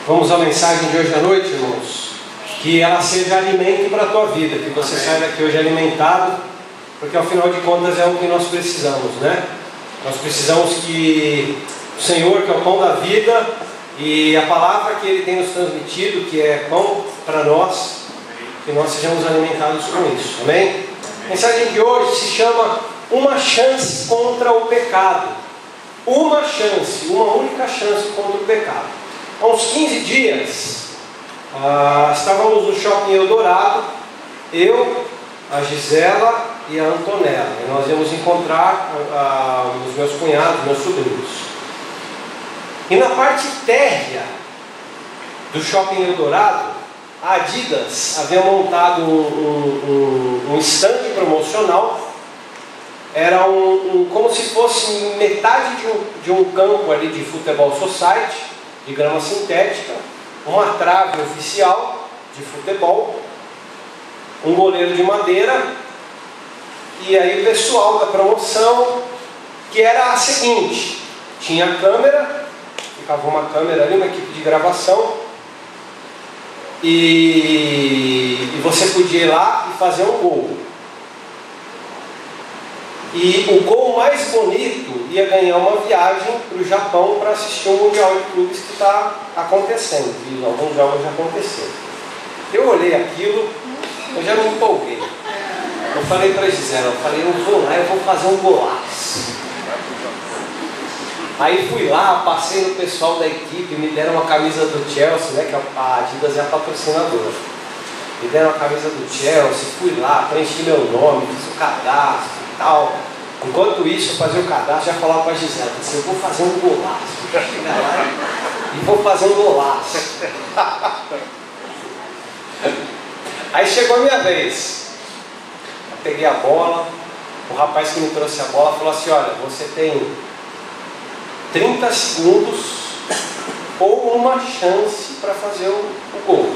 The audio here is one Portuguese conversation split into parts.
Vamos à mensagem de hoje à noite, irmãos. Que ela seja alimento para a tua vida, que você saia daqui hoje alimentado, porque ao final de contas é o que nós precisamos, né? Nós precisamos que o Senhor, que é o pão da vida, e a palavra que Ele tem nos transmitido, que é pão para nós, que nós sejamos alimentados com isso, amém? A mensagem de hoje se chama Uma Chance contra o Pecado. Uma chance, uma única chance contra o pecado. Há uns 15 dias, estávamos no Shopping Eldorado, eu, a Gisela e a Antonella, e nós íamos encontrar os meus cunhados, meus sobrinhos. E na parte térrea do Shopping Eldorado, a Adidas havia montado um stand promocional. Era como se fosse metade de um campo ali de futebol society, de grama sintética, uma trave oficial de futebol, um goleiro de madeira, e aí o pessoal da promoção, que era a seguinte: tinha câmera, ficava uma câmera ali, uma equipe de gravação, e você podia ir lá e fazer um gol. E o gol mais bonito ia ganhar uma viagem para o Japão para assistir um Mundial de Clubes que está acontecendo. E alguns jogos já aconteceram. Eu olhei aquilo, eu já me empolguei. Eu falei para a Gisela, eu vou lá, eu vou fazer um golaço. Aí fui lá, passei no pessoal da equipe, me deram uma camisa do Chelsea, né, que a Adidas é a patrocinadora. Me deram a camisa do Chelsea, fui lá, preenchi meu nome, fiz o cadastro e tal. Enquanto isso, eu fazia o cadastro, já falava para a Gisela, eu vou fazer um golaço. Vou chegar lá e vou fazer um golaço. Aí chegou a minha vez. Eu peguei a bola, o rapaz que me trouxe a bola falou assim: olha, você tem 30 segundos ou uma chance para fazer o gol.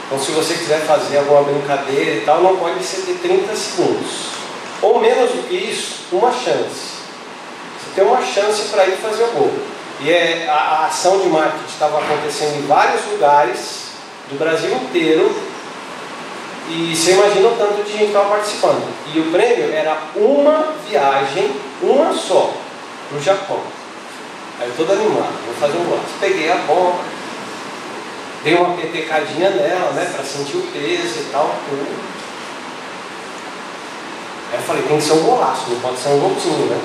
Então, se você quiser fazer alguma brincadeira e tal, não pode ser de 30 segundos. Ou menos do que isso, uma chance. Você tem uma chance para ir fazer o gol. E a ação de marketing estava acontecendo em vários lugares do Brasil inteiro. E você imagina o tanto de gente que estava participando. E o prêmio era uma viagem, uma só, para o Japão. Aí eu todo animado, vou fazer um golaço. Peguei a bola, dei uma petecadinha nela, né, para sentir o peso e tal, tudo. Aí eu falei, tem que ser um golaço, não pode ser um golzinho, né?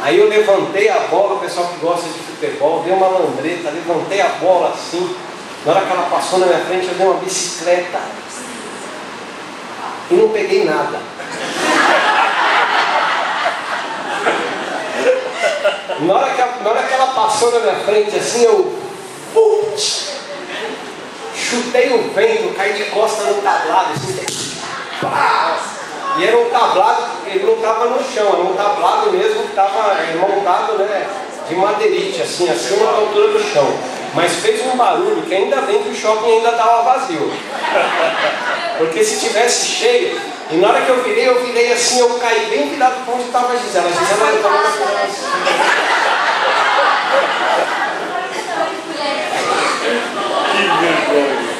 Aí eu levantei a bola, o pessoal que gosta de futebol, dei uma lambreta, levantei a bola assim. Na hora que ela passou na minha frente, eu dei uma bicicleta e não peguei nada. Na hora que ela passou na minha frente assim, eu chutei o vento, caí de costa no tablado assim, e era um tablado, ele não estava no chão, era um tablado mesmo que estava montado, né, de madeirite, assim, acima da altura do chão. Mas fez um barulho que ainda bem que o shopping ainda estava vazio. Porque se tivesse cheio, e na hora que eu virei assim, eu caí bem virado para onde estava a Gisela. A Gisela levou a assim. Que vergonha.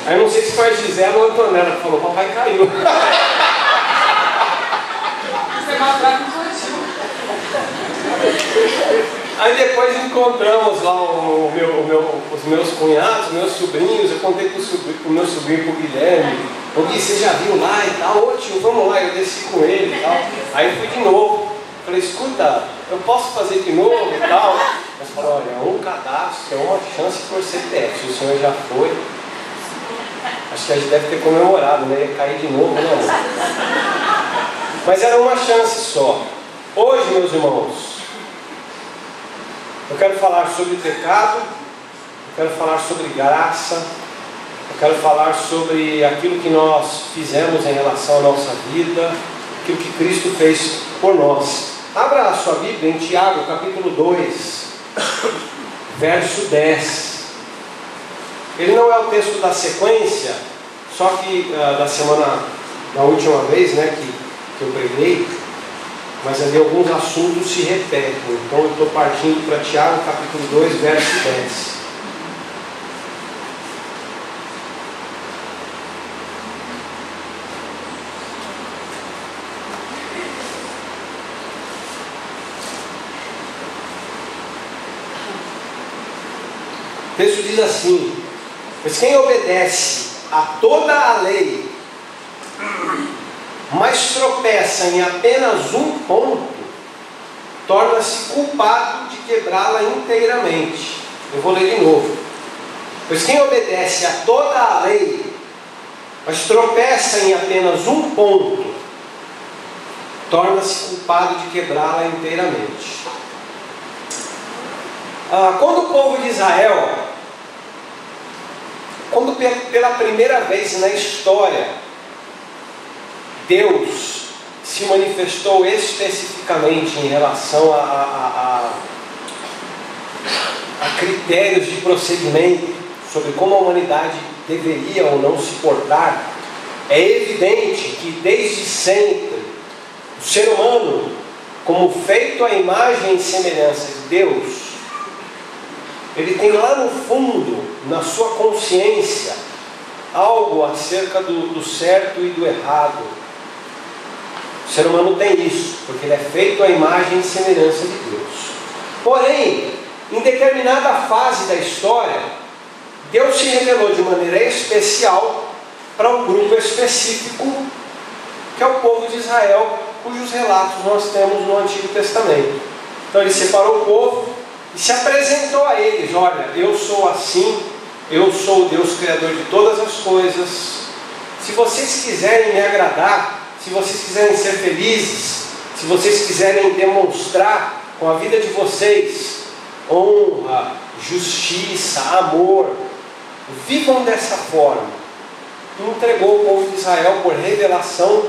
Aí não sei se foi a Gisela ou a Antonella que falou, papai caiu. Você é maltrado infantil. Aí depois encontramos lá os meus cunhados, meus sobrinhos. Eu contei com o meu sobrinho, com o Guilherme. O Gui, você já viu lá e tal? Ô tio, vamos lá. Eu desci com ele e tal. Aí eu fui de novo. Falei, escuta, eu posso fazer de novo e tal? Mas falou, olha, um cadastro, é uma chance por CPF. Se o senhor já foi, acho que a gente deve ter comemorado, né? Ia cair de novo, né, amor? Mas era uma chance só. Hoje, meus irmãos, eu quero falar sobre pecado, eu quero falar sobre graça, eu quero falar sobre aquilo que nós fizemos em relação à nossa vida, aquilo que Cristo fez por nós. Abra a sua Bíblia em Tiago, capítulo 2, verso 10. Ele não é o texto da sequência, só que da última vez, né, que eu preguei, mas ali alguns assuntos se repetem. Então eu estou partindo para Tiago capítulo 2, verso 10. O texto diz assim: pois quem obedece a toda a lei, mas tropeça em apenas um ponto, torna-se culpado de quebrá-la inteiramente. Eu vou ler de novo. Pois quem obedece a toda a lei, mas tropeça em apenas um ponto, torna-se culpado de quebrá-la inteiramente. Quando o povo de Israel, quando pela primeira vez na história, Deus se manifestou especificamente em relação a critérios de procedimento sobre como a humanidade deveria ou não se portar, é evidente que desde sempre o ser humano, como feito à imagem e semelhança de Deus, ele tem lá no fundo, na sua consciência, algo acerca do certo e do errado. O ser humano tem isso, porque ele é feito à imagem e semelhança de Deus. Porém, em determinada fase da história, Deus se revelou de maneira especial para um grupo específico, que é o povo de Israel, cujos relatos nós temos no Antigo Testamento. Então ele separou o povo e se apresentou a eles: olha, eu sou assim, eu sou o Deus Criador de todas as coisas. Se vocês quiserem me agradar, se vocês quiserem ser felizes, se vocês quiserem demonstrar com a vida de vocês honra, justiça, amor, vivam dessa forma. E entregou o povo de Israel por revelação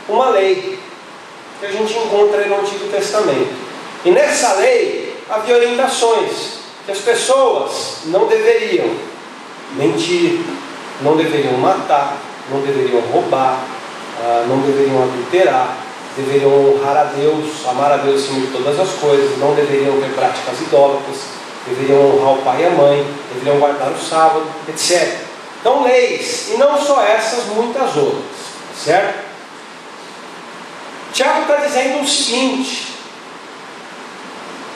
uma lei que a gente encontra no Antigo Testamento. E nessa lei havia orientações que as pessoas não deveriam mentir, não deveriam matar, não deveriam roubar, não deveriam adulterar, deveriam honrar a Deus, amar a Deus acima de todas as coisas, não deveriam ter práticas idólatras, deveriam honrar o pai e a mãe, deveriam guardar o sábado, etc. Então, leis, e não só essas, muitas outras, certo? Tiago está dizendo o seguinte: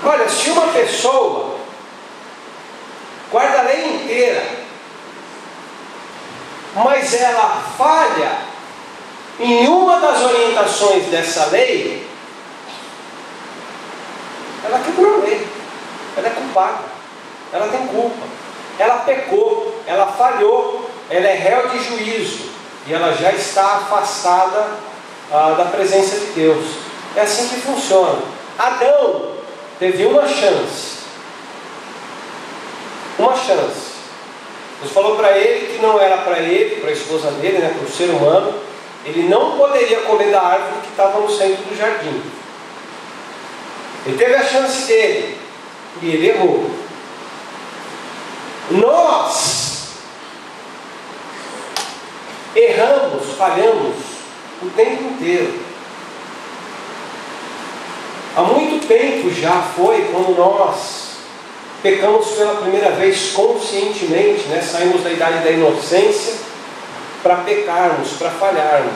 olha, se uma pessoa guarda a lei inteira, mas ela falha em uma das orientações dessa lei, ela quebrou a lei, ela é culpada, ela tem culpa, ela pecou, ela falhou, ela é réu de juízo e ela já está afastada da presença de Deus. É assim que funciona. Adão teve uma chance. Deus falou para ele que não era para ele, para a esposa dele, para o ser humano, ele não poderia comer da árvore que estava no centro do jardim. Ele teve a chance dele e ele errou. Nós erramos, falhamos o tempo inteiro. Há muito tempo já foi quando nós pecamos pela primeira vez conscientemente, saímos da idade da inocência para pecarmos, para falharmos.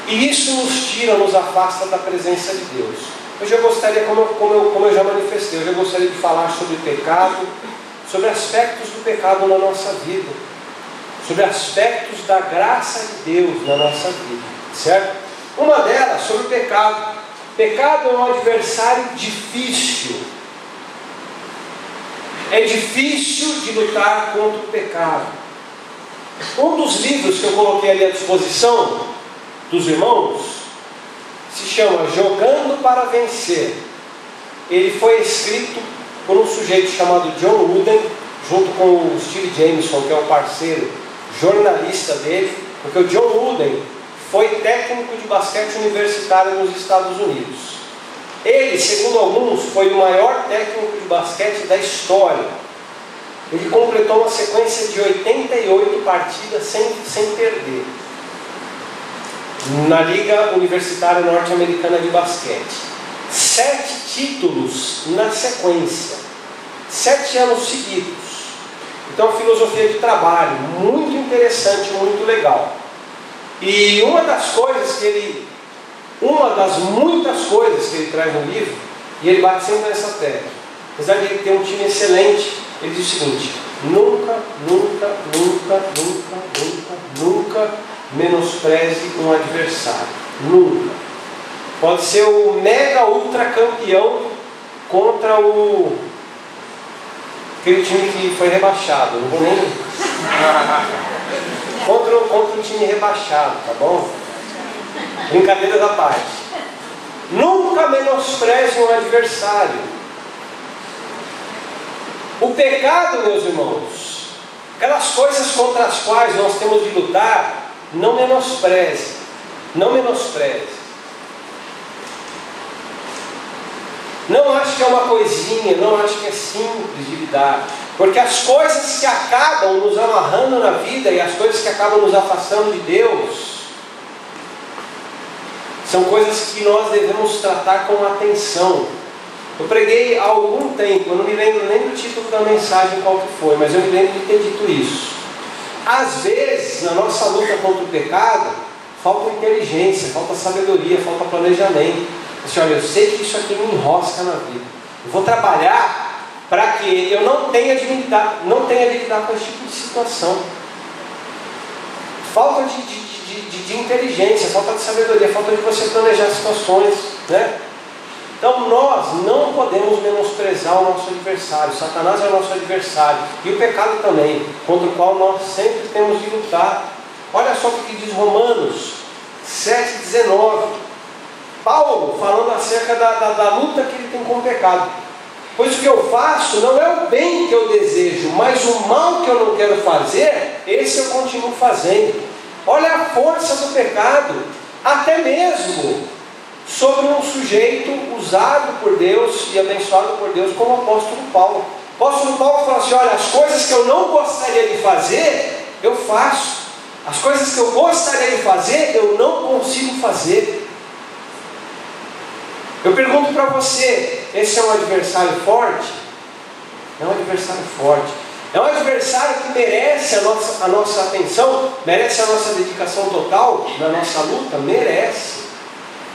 E isso nos tira, nos afasta da presença de Deus. Hoje eu gostaria, como eu já manifestei, hoje eu gostaria de falar sobre pecado, sobre aspectos do pecado na nossa vida, sobre aspectos da graça de Deus na nossa vida, certo? Uma delas, sobre o pecado. Pecado é um adversário difícil. É difícil de lutar contra o pecado. Um dos livros que eu coloquei ali à disposição dos irmãos se chama Jogando para Vencer. Ele foi escrito por um sujeito chamado John Wooden, junto com o Steve Jameson, que é o parceiro jornalista dele, porque o John Wooden foi técnico de basquete universitário nos Estados Unidos. Ele, segundo alguns, foi o maior técnico de basquete da história. Ele completou uma sequência de 88 partidas sem perder. na Liga Universitária Norte-Americana de Basquete. 7 títulos na sequência, 7 anos seguidos. Então, filosofia de trabalho, muito interessante, muito legal. E uma das muitas coisas que ele traz no livro, e ele bate sempre nessa tecla, apesar de ele ter um time excelente, ele diz o seguinte: nunca menospreze um adversário. Nunca. Pode ser o mega ultra campeão contra aquele time que foi rebaixado. Não vou nem contra o time rebaixado, tá bom? Brincadeira da parte. Nunca menospreze um adversário. O pecado, meus irmãos, aquelas coisas contra as quais nós temos de lutar, não menospreze. Não menospreze. Não acho que é uma coisinha, não acho que é simples de lidar. Porque as coisas que acabam nos amarrando na vida e as coisas que acabam nos afastando de Deus são coisas que nós devemos tratar com atenção. Eu preguei há algum tempo, eu não me lembro nem do título da mensagem qual que foi, mas eu me lembro de ter dito isso. Às vezes, na nossa luta contra o pecado, falta inteligência, falta sabedoria, falta planejamento. Assim, olha, eu sei que isso aqui me enrosca na vida. Eu vou trabalhar para que eu não tenha de lidar com esse tipo de situação. Falta de inteligência, falta de sabedoria, falta de você planejar situações, né? Então nós não podemos menosprezar o nosso adversário. Satanás é o nosso adversário. E o pecado também, contra o qual nós sempre temos de lutar. Olha só o que diz Romanos 7,19. Paulo falando acerca da luta que ele tem com o pecado. Pois o que eu faço não é o bem que eu desejo, mas o mal que eu não quero fazer, esse eu continuo fazendo. Olha a força do pecado, até mesmo sobre um sujeito usado por Deus e abençoado por Deus, como o apóstolo Paulo. O apóstolo Paulo fala assim: olha, as coisas que eu não gostaria de fazer, eu faço. As coisas que eu gostaria de fazer, eu não consigo fazer. Eu pergunto para você, esse é um adversário forte? É um adversário forte. É um adversário que merece a nossa atenção, merece a nossa dedicação total na nossa luta? Merece.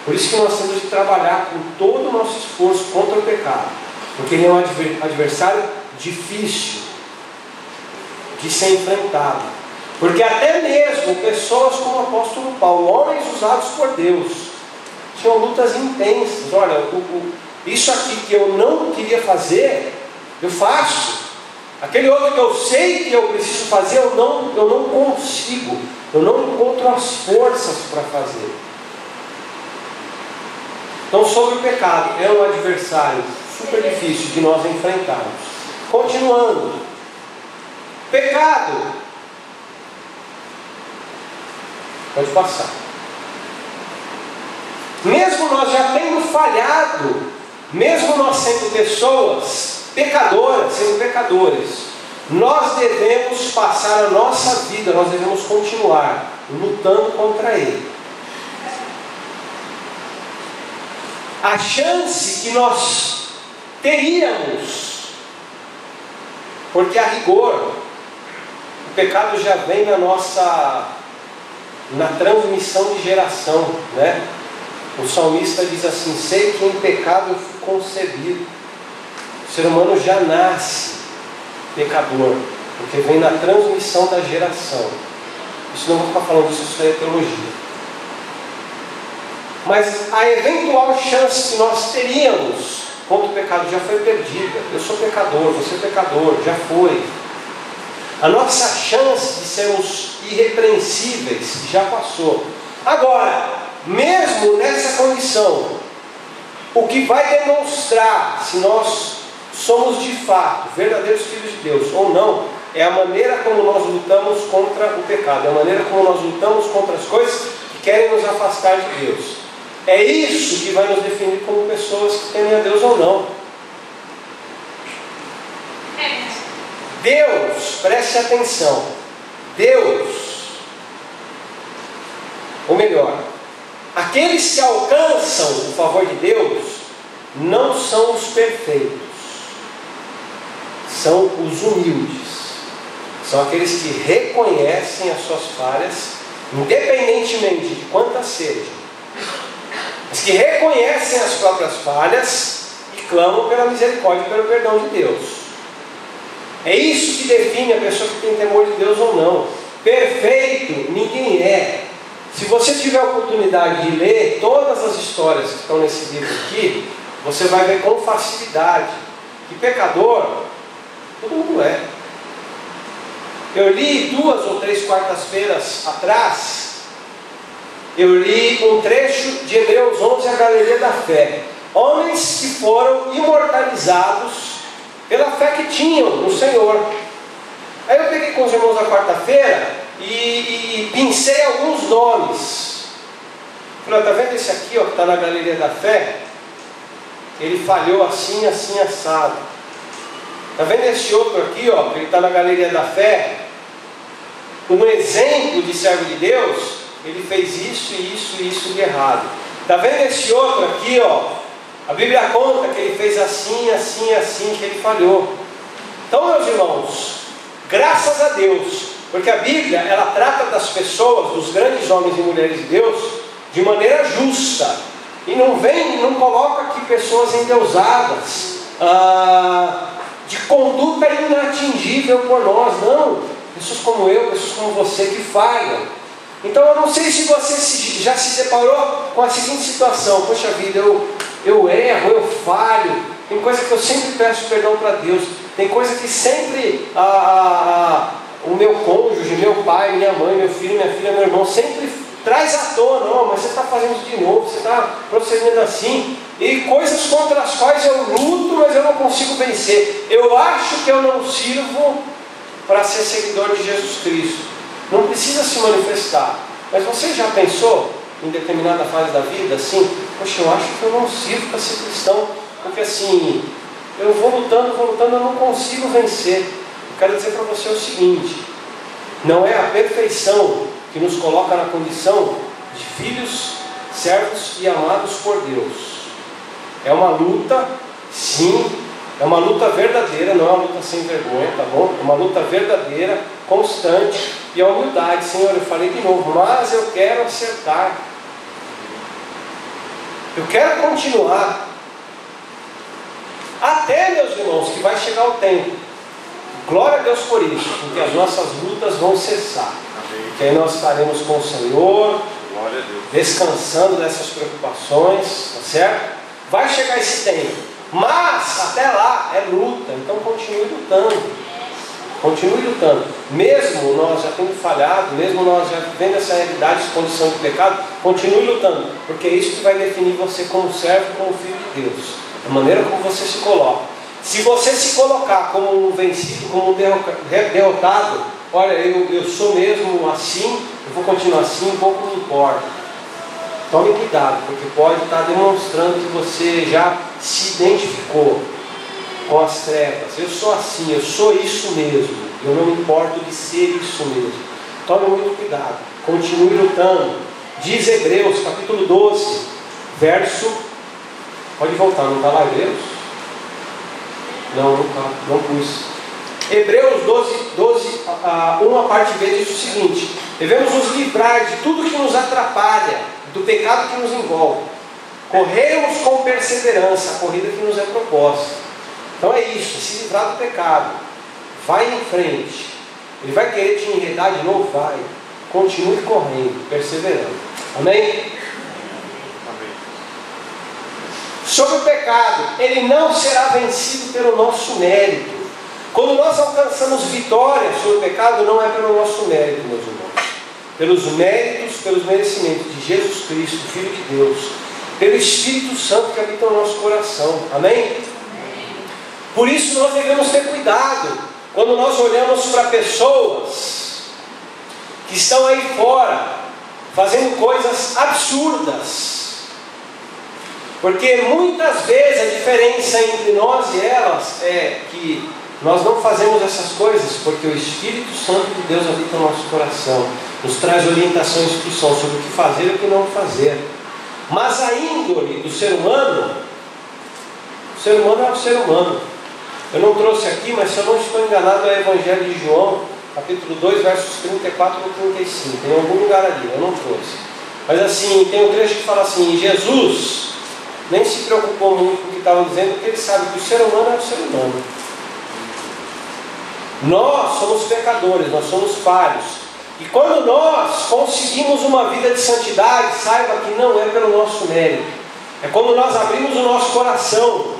Por isso que nós temos de trabalhar com todo o nosso esforço contra o pecado. Porque ele é um adversário difícil de ser enfrentado. Porque até mesmo pessoas como o apóstolo Paulo, homens usados por Deus, tinham lutas intensas. Olha, isso aqui que eu não queria fazer, eu faço. Aquele outro que eu sei que eu preciso fazer, eu não consigo. Eu não encontro as forças para fazer. Então, sobre o pecado, é um adversário super difícil de nós enfrentarmos. Continuando. Pecado. Pode passar. Mesmo nós já tendo falhado, mesmo nós sendo pessoas pecadoras, sendo pecadores, nós devemos passar a nossa vida, nós devemos continuar lutando contra ele. A chance que nós teríamos, porque a rigor, o pecado já vem na transmissão de geração, né? O salmista diz assim: sei que em pecado eu fui concebido. O ser humano já nasce pecador, porque vem na transmissão da geração. Isso não vou ficar falando disso, isso é teologia. Mas a eventual chance que nós teríamos contra o pecado já foi perdida. Eu sou pecador, você é pecador, já foi. A nossa chance de sermos irrepreensíveis já passou. Agora, mesmo nessa condição, o que vai demonstrar se nós somos de fato verdadeiros filhos de Deus ou não, é a maneira como nós lutamos contra o pecado, é a maneira como nós lutamos contra as coisas que querem nos afastar de Deus. É isso que vai nos definir como pessoas que temem a Deus ou não. Deus, preste atenção, Deus, ou melhor, Aqueles que alcançam o favor de Deus não são os perfeitos, são os humildes. São aqueles que reconhecem as suas falhas, independentemente de quantas sejam, mas que reconhecem as próprias falhas e clamam pela misericórdia e pelo perdão de Deus. É isso que define a pessoa que tem temor de Deus ou não. Perfeito ninguém é. Se você tiver a oportunidade de ler todas as histórias que estão nesse livro aqui, você vai ver com facilidade que pecador, todo mundo é. Eu li 2 ou 3 quartas-feiras atrás, eu li um trecho de Hebreus 11, a galeria da fé. Homens que foram imortalizados pela fé que tinham no Senhor. Aí eu peguei com os irmãos na quarta-feira e pincei alguns nomes. Falei, está vendo esse aqui, ó, que está na galeria da fé? Ele falhou assim, assim, assado. Está vendo esse outro aqui, ó, que ele está na galeria da fé? Um exemplo de servo de Deus, ele fez isso, isso e isso de errado. Está vendo esse outro aqui, ó? A Bíblia conta que ele fez assim, assim, assim, que ele falhou. Então, meus irmãos, graças a Deus, porque a Bíblia, ela trata das pessoas, dos grandes homens e mulheres de Deus, de maneira justa. E não coloca aqui pessoas endeusadas, de conduta inatingível por nós, não. Pessoas como eu, pessoas como você que falham. Então eu não sei se você já se deparou com a seguinte situação: poxa vida, eu erro, eu falho, tem coisa que eu sempre peço perdão para Deus, tem coisa que sempre o meu cônjuge, meu pai, minha mãe, meu filho, minha filha, meu irmão sempre traz à tona. Não, mas você está fazendo isso de novo, você está procedendo assim, e coisas contra as quais eu luto, mas eu não consigo vencer. Eu acho que eu não sirvo para ser seguidor de Jesus Cristo. Não precisa se manifestar, mas você já pensou em determinada fase da vida assim: poxa, eu acho que eu não sirvo para ser cristão, porque assim, eu vou lutando, eu não consigo vencer. Eu quero dizer para você o seguinte: não é a perfeição que nos coloca na condição de filhos, servos e amados por Deus. É uma luta, sim, é uma luta verdadeira, não é uma luta sem vergonha, tá bom? É uma luta verdadeira, constante, e a humildade. Senhor, eu falei de novo, mas eu quero acertar, eu quero continuar, até, meus irmãos, que vai chegar o tempo, glória a Deus por isso, porque as nossas lutas vão cessar, que aí nós estaremos com o Senhor, descansando dessas preocupações, tá certo? Vai chegar esse tempo, mas até lá é luta, então continue lutando. Continue lutando, mesmo nós já tendo falhado, mesmo nós já vendo essa realidade de condição de pecado, continue lutando, porque é isso que vai definir você como servo, como filho de Deus, a maneira como você se coloca. Se você se colocar como um vencido, como um derrotado, olha, eu sou mesmo assim, eu vou continuar assim, pouco me importa. Tome cuidado, porque pode estar demonstrando que você já se identificou com as trevas. Eu sou assim, eu sou isso mesmo, eu não me importo de ser isso mesmo. Tome muito cuidado, continue lutando. Diz Hebreus capítulo 12, verso, pode voltar, não está lá Hebreus? Não está, não pus. Hebreus 12, 1 a parte B diz o seguinte: devemos nos livrar de tudo que nos atrapalha, do pecado que nos envolve, corrermos com perseverança a corrida que nos é proposta. Então é isso, se livrar do pecado, vai em frente. Ele vai querer te enredar de novo? Vai. Continue correndo, perseverando. Amém? Amém. Sobre o pecado, ele não será vencido pelo nosso mérito. Quando nós alcançamos vitória sobre o pecado, não é pelo nosso mérito, meus irmãos. Pelos méritos, pelos merecimentos de Jesus Cristo, Filho de Deus, pelo Espírito Santo que habita no nosso coração. Amém? Por isso nós devemos ter cuidado quando nós olhamos para pessoas que estão aí fora fazendo coisas absurdas, porque muitas vezes a diferença entre nós e elas é que nós não fazemos essas coisas porque o Espírito Santo de Deus habita no nosso coração, nos traz orientação e instrução sobre o que fazer e o que não fazer. Mas a índole do ser humano, o ser humano é o ser humano. Eu não trouxe aqui, mas se eu não estou enganado, é o Evangelho de João, capítulo 2, versos 34 e 35. Tem algum lugar ali, eu não trouxe. Mas assim, tem um trecho que fala assim: Jesus nem se preocupou muito com o que estavam dizendo, porque ele sabe que o ser humano é o ser humano. Nós somos pecadores, nós somos falhos. E quando nós conseguimos uma vida de santidade, saiba que não é pelo nosso mérito. É quando nós abrimos o nosso coração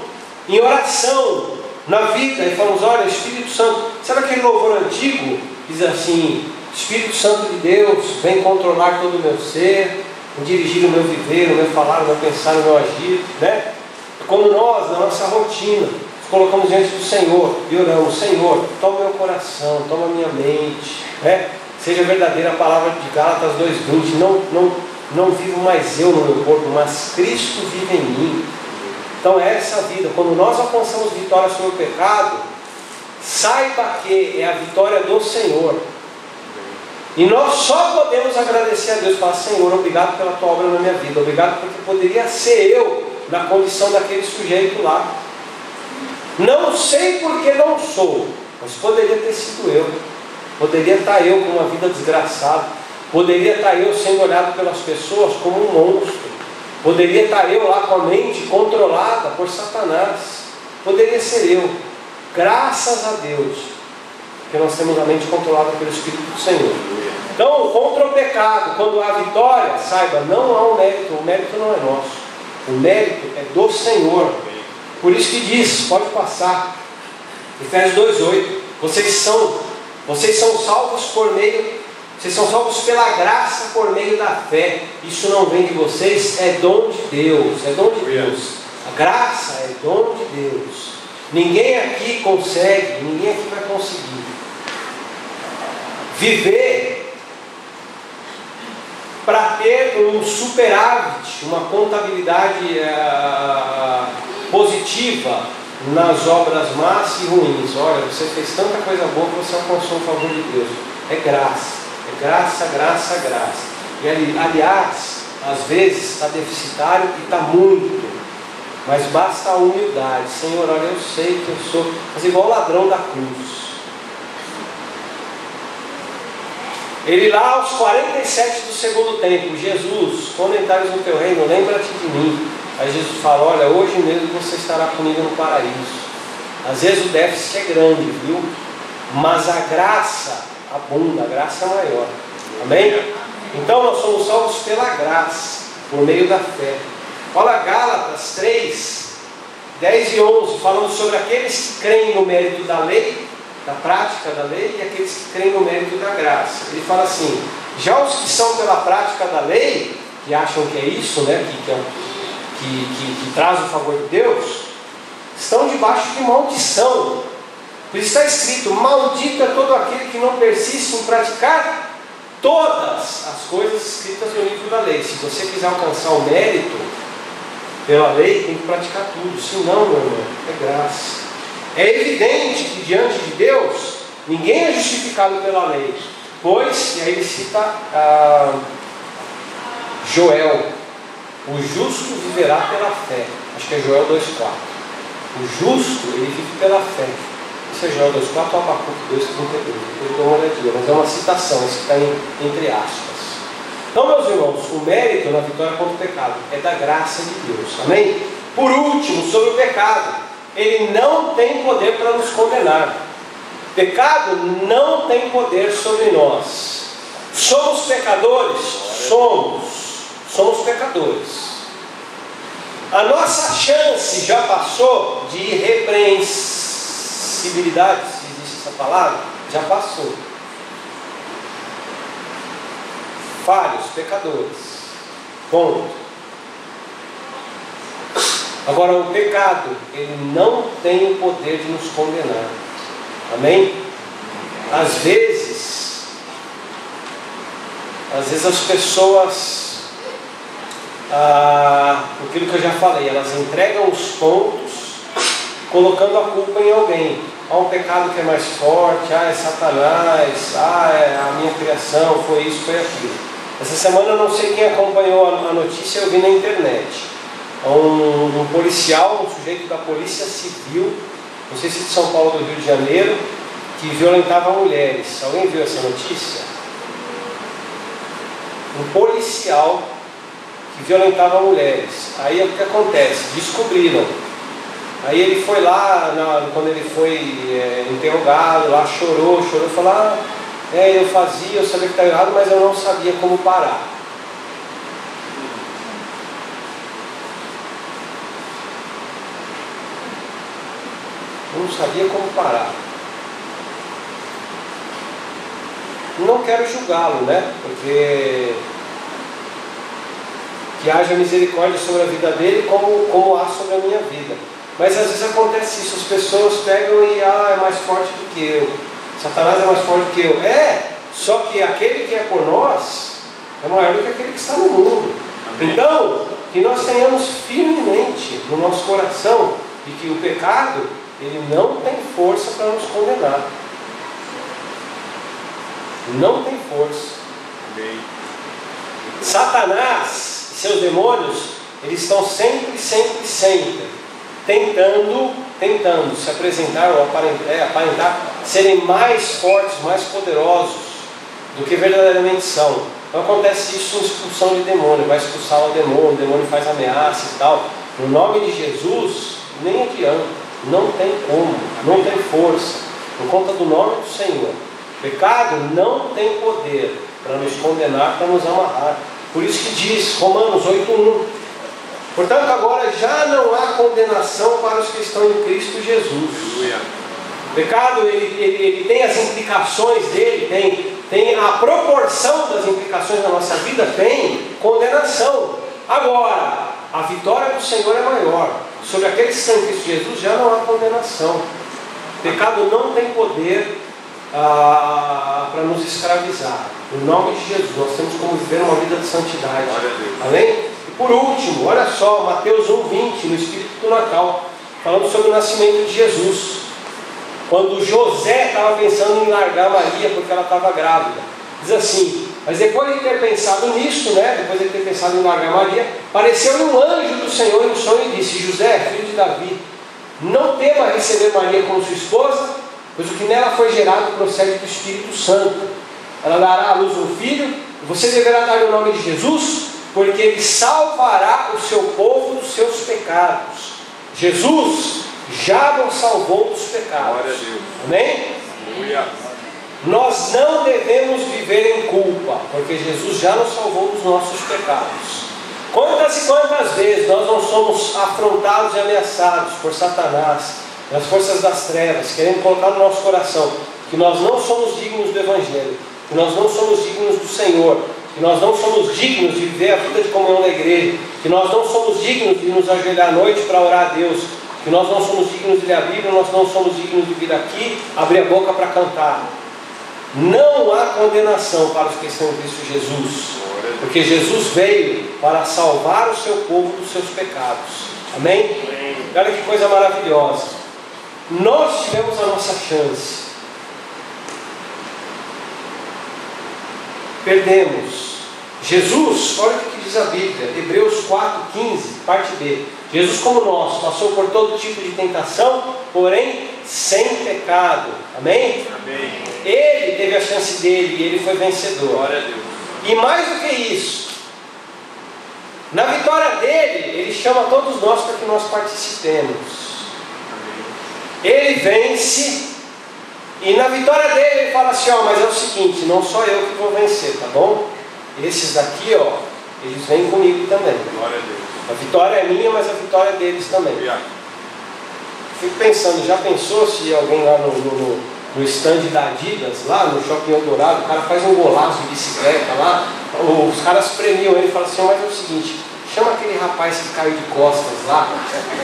em oração na vida e falamos: olha, Espírito Santo, sabe aquele louvor antigo? Diz assim: Espírito Santo de Deus, vem controlar todo o meu ser, dirigir o meu viver, o meu falar, o meu pensar, o meu agir, né? É quando nós, na nossa rotina, nos colocamos diante do Senhor e oramos: Senhor, toma meu coração, toma minha mente, né? Seja verdadeira a palavra de Gálatas 2:20, não vivo mais eu no meu corpo, mas Cristo vive em mim. Então é essa vida. Quando nós alcançamos vitória sobre o pecado, saiba que é a vitória do Senhor. E nós só podemos agradecer a Deus e falar: Senhor, obrigado pela tua obra na minha vida, obrigado porque poderia ser eu na condição daquele sujeito lá. Não sei porque não sou, mas poderia ter sido eu. Poderia estar eu com uma vida desgraçada, poderia estar eu sendo olhado pelas pessoas como um monstro, poderia estar eu lá com a mente controlada por Satanás, poderia ser eu. Graças a Deus que nós temos a mente controlada pelo Espírito do Senhor. Então, contra o pecado, quando há vitória, saiba, não há um mérito, o mérito não é nosso, o mérito é do Senhor. Por isso que diz, pode passar, Efésios 2:8, vocês são salvos vocês são salvos pela graça por meio da fé. Isso não vem de vocês, é dom de Deus, é dom de Deus. A graça é dom de Deus. Ninguém aqui consegue, ninguém aqui vai conseguir viver para ter um superávit, uma contabilidade positiva nas obras más e ruins. Olha, você fez tanta coisa boa que você alcançou o favor de Deus. É graça, graça, graça. E aliás, às vezes está deficitário e está muito, mas basta a humildade. Senhor, olha, eu sei que eu sou, mas igual o ladrão da cruz. Ele lá aos 47 do segundo tempo: Jesus, quando entrares no teu reino, lembra-te de mim. Aí Jesus fala: olha, hoje mesmo você estará comigo no paraíso. Às vezes o déficit é grande, viu? Mas a graça abunda, a graça é maior. Amém? Então nós somos salvos pela graça, por meio da fé. Olha Gálatas 3, 10 e 11, falando sobre aqueles que creem no mérito da lei, da prática da lei, e aqueles que creem no mérito da graça. Ele fala assim: já os que são pela prática da lei, que acham que é isso, né, que traz o favor de Deus, estão debaixo de maldição. Por isso está escrito: maldito é todo aquele que não persiste em praticar todas as coisas escritas no livro da lei. Se você quiser alcançar o mérito pela lei, tem que praticar tudo. Senão, meu irmão, é graça. É evidente que diante de Deus ninguém é justificado pela lei, pois, e aí ele cita Joel: o justo viverá pela fé. Acho que é Joel 2,4. O justo, ele vive pela fé. Isso é Joel 2,4 ou Abacuque 2,32. Depois eu dou uma olhadinha, mas é uma citação, isso está entre aspas. Então, meus irmãos, o mérito na vitória contra o pecado é da graça de Deus. Amém? Por último, sobre o pecado, ele não tem poder para nos condenar. Pecado não tem poder sobre nós. Somos pecadores? Somos pecadores. A nossa chance já passou de irrepreensibilidade, se existe essa palavra, já passou. Falhos, pecadores. Ponto. Agora, o pecado, ele não tem o poder de nos condenar. Amém? Às vezes as pessoas, aquilo que eu já falei, elas entregam os pontos colocando a culpa em alguém. Há um pecado que é mais forte, é Satanás, é a minha criação, foi isso, foi aquilo. Essa semana eu não sei quem acompanhou a notícia, eu vi na internet. Um policial, um sujeito da Polícia Civil, não sei se de São Paulo ou do Rio de Janeiro, que violentava mulheres. Alguém viu essa notícia? Um policial que violentava mulheres. Aí o que acontece? Descobriram. Aí ele foi lá, quando ele foi interrogado, lá chorou, falou, eu fazia, eu sabia que estava errado, mas eu não sabia como parar. Eu não sabia como parar. Não quero julgá-lo, né? Porque que haja misericórdia sobre a vida dele como há sobre a minha vida. Mas às vezes acontece isso, as pessoas pegam e é mais forte do que eu. Satanás é mais forte do que eu. Só que aquele que é por nós é maior do que aquele que está no mundo. Amém. Então, que nós tenhamos firmemente no nosso coração de que o pecado, ele não tem força para nos condenar. Não tem força. Amém. Satanás e seus demônios, eles estão sempre tentando se apresentar ou aparentar serem mais fortes, mais poderosos do que verdadeiramente são. Então acontece isso em expulsão de demônio, vai expulsar o demônio faz ameaça e tal. No nome de Jesus, nem adianta, não tem como, não tem força, por conta do nome do Senhor. O pecado não tem poder para nos condenar, para nos amarrar. Por isso que diz Romanos 8:1. Portanto, agora já não há condenação para os que estão em Cristo Jesus. O pecado, ele tem as implicações dele, tem a proporção das implicações na nossa vida, tem condenação. Agora, a vitória do Senhor é maior. Sobre aqueles que estão em Cristo Jesus já não há condenação. O pecado não tem poder para nos escravizar. Em nome de Jesus, nós temos como viver uma vida de santidade. Amém? Por último, olha só, Mateus 1:20, no Espírito do Natal, falando sobre o nascimento de Jesus. Quando José estava pensando em largar Maria porque ela estava grávida, diz assim, mas depois de ter pensado nisso, depois de ter pensado em largar Maria, apareceu um anjo do Senhor em sonho e disse, José, filho de Davi, não tema receber Maria como sua esposa, pois o que nela foi gerado procede do Espírito Santo. Ela dará à luz um filho, e você deverá dar o nome de Jesus, porque ele salvará o seu povo dos seus pecados. Jesus já nos salvou dos pecados. Amém? Aleluia. Nós não devemos viver em culpa, porque Jesus já nos salvou dos nossos pecados. Quantas e quantas vezes nós não somos afrontados e ameaçados por Satanás, das forças das trevas, querendo colocar no nosso coração que nós não somos dignos do Evangelho, que nós não somos dignos do Senhor, que nós não somos dignos de viver a vida de comunhão da igreja, que nós não somos dignos de nos ajoelhar à noite para orar a Deus, que nós não somos dignos de ler a Bíblia, nós não somos dignos de vir aqui, abrir a boca para cantar. Não há condenação para os que estão em Cristo Jesus, porque Jesus veio para salvar o seu povo dos seus pecados. Amém? Olha que coisa maravilhosa. Nós tivemos a nossa chance. Perdemos. Jesus, olha o que diz a Bíblia, Hebreus 4:15, parte B. Jesus, como nós, passou por todo tipo de tentação, porém sem pecado. Amém? Amém. Ele teve a chance dele e ele foi vencedor. Glória a Deus. E mais do que isso, na vitória dele, ele chama todos nós para que nós participemos. Ele vence. E na vitória dele ele fala assim, mas é o seguinte, não sou eu que vou vencer, tá bom? Esses daqui, eles vêm comigo também. Glória a Deus. A vitória é minha, mas a vitória é deles também. Fico pensando, já pensou se alguém lá no stand da Adidas, lá no Shopping Eldorado, o cara faz um golaço de bicicleta lá, os caras premiam ele e falam assim, mas é o seguinte, chama aquele rapaz que caiu de costas lá,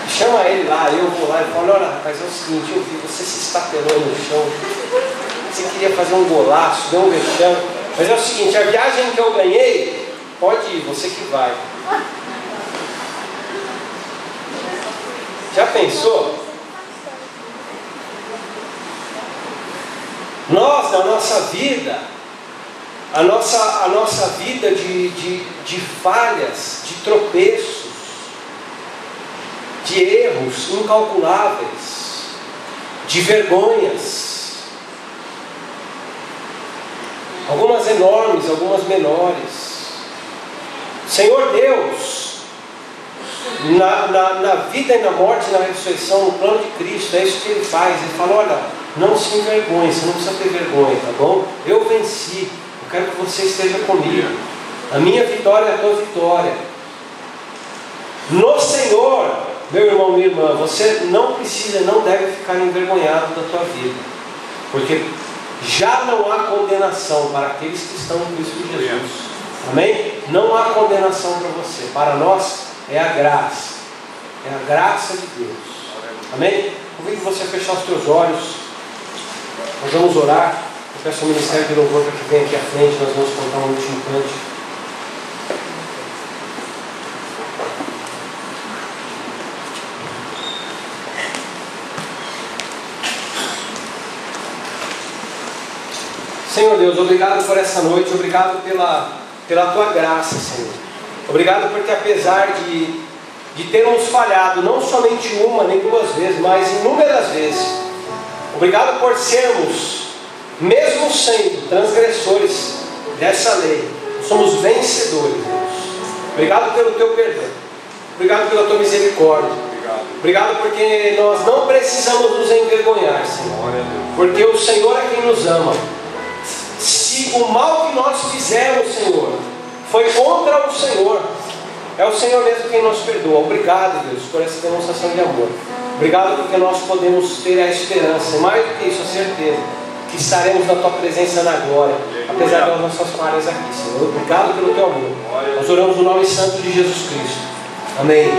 chama ele lá, eu vou lá e falo, olha rapaz, é o seguinte, eu vi, você se estatelou no chão, você queria fazer um golaço, deu um vexame, mas é o seguinte, a viagem que eu ganhei, pode ir, você que vai. Já pensou? Nós, na nossa vida, a nossa vida de falhas, de tropeços, de erros incalculáveis, de vergonhas, algumas enormes, algumas menores. Senhor Deus, na vida e na morte e na ressurreição, no plano de Cristo, é isso que Ele faz. Ele fala: olha, não se envergonhe, você não precisa ter vergonha, tá bom? Eu venci, eu quero que você esteja comigo. A minha vitória é a tua vitória. No Senhor, meu irmão, minha irmã, você não precisa, não deve ficar envergonhado da tua vida, porque já não há condenação para aqueles que estão em Cristo Jesus. Amém? Não há condenação para você. Para nós é a graça. É a graça de Deus. Amém? Convido você a fechar os teus olhos. Nós vamos orar. Eu peço ao Ministério de Louvor para que venha aqui à frente. Nós vamos cantar um último cântico. Senhor Deus, obrigado por essa noite, obrigado pela tua graça, Senhor. Obrigado porque apesar de termos falhado, não somente uma nem duas vezes, mas inúmeras vezes, obrigado por sermos, mesmo sendo transgressores dessa lei, somos vencedores, Deus. Obrigado pelo teu perdão, obrigado pela tua misericórdia, obrigado porque nós não precisamos nos envergonhar, Senhor, porque o Senhor é quem nos ama. Se o mal que nós fizemos, Senhor, foi contra o Senhor, é o Senhor mesmo quem nos perdoa. Obrigado, Deus, por essa demonstração de amor. Obrigado porque nós podemos ter a esperança, e mais do que isso, a certeza, que estaremos na tua presença na glória, apesar das nossas falhas aqui, Senhor. Obrigado pelo teu amor. Nós oramos no nome santo de Jesus Cristo. Amém.